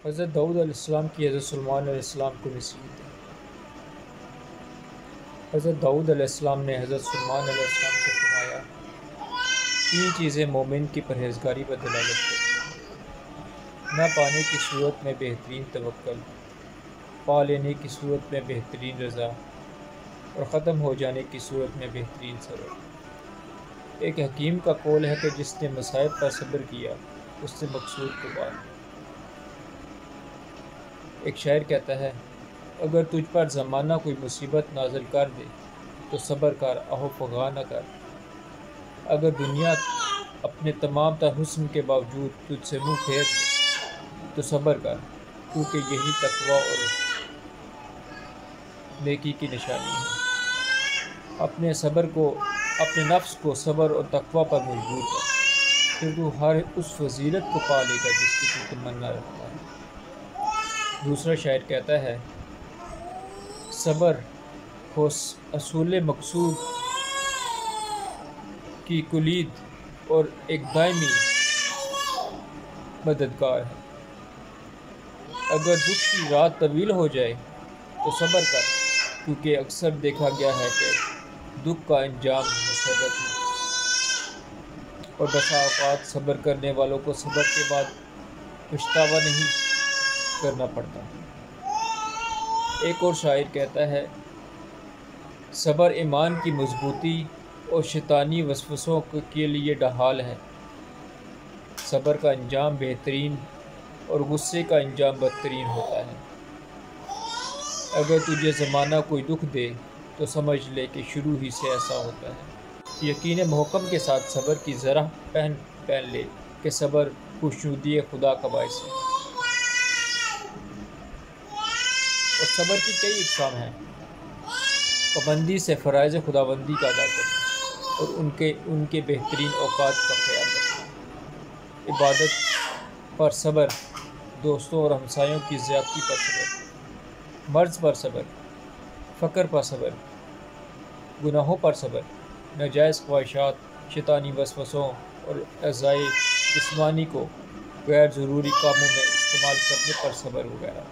حضرت داؤد علیہ السلام کی حضرت سلیمان علیہ السلام کو نصیحت ہے۔ حضرت داؤد علیہ السلام نے حضرت سلیمان علیہ السلام سے فرمایا، تین چیزیں مومن کی پرہیزگاری پر دلالت کرتی ہیں: نہ پانے کی صورت میں بہترین توکل، پا لینے کی صورت میں بہترین رضا، اور ختم ہو جانے کی صورت میں بہترین صبر۔ ایک حکیم کا قول ہے کہ جس نے مصائب پر صبر کیا اس نے مقصود کو پا لیا۔ ایک شاعر کہتا ہے، اگر تجھ پر زمانہ کوئی مصیبت نازل کر دے تو صبر کر، آہو فغاں نہ کر۔ اگر دنیا اپنے تمام تر حسن کے باوجود تجھ سے منہ پھیر لے تو صبر کر، کیونکہ یہی تقوی اور نیکی کی نشانی ہے۔ اپنے نفس کو صبر اور تقوی پر مجبور کر، پھر تو ہر اس فضیلت کو پا لے گا جس کی تو تمنا رکھتا ہے۔ دوسرا شاعر کہتا ہے، صبر حصول مقصود کی کلید اور ایک دائمی مددگار ہے۔ اگر دکھ کی رات طویل ہو جائے تو صبر کر، کیونکہ اکثر دیکھا گیا ہے کہ دکھ کا انجام مسرت ہے، اور بسا اوقات صبر کرنے والوں کو صبر کے بعد پچھتاوا نہیں کرنا پڑتا۔ ایک اور شاعر کہتا ہے، صبر ایمان کی مضبوطی اور شیطانی وسوسوں کے لیے ڈھال ہے۔ صبر کا انجام بہترین اور غصے کا انجام بدترین ہوتا ہے۔ اگر تجھے زمانہ کوئی دکھ دے تو سمجھ لے کہ شروع ہی سے ایسا ہوتا ہے۔ یقین محکم کے ساتھ صبر کی زرہ پہن لے کہ صبر خوشنودی خدا کا باعث ہے۔ اور صبر کی کئی اقسام ہیں: پابندی سے فرائض خداوندی کا ادا کرنا اور ان کے بہترین اوقات کا خیال رکھنا، عبادت پر صبر، دوستوں اور ہمسایوں کی زیادتی پر صبر، مرض پر صبر، فقر پر صبر، گناہوں پر صبر، ناجائز خواہشات، شیطانی وسوسوں اور اعضائے جسمانی کو غیر ضروری کاموں میں استعمال کرنے پر صبر وغیرہ۔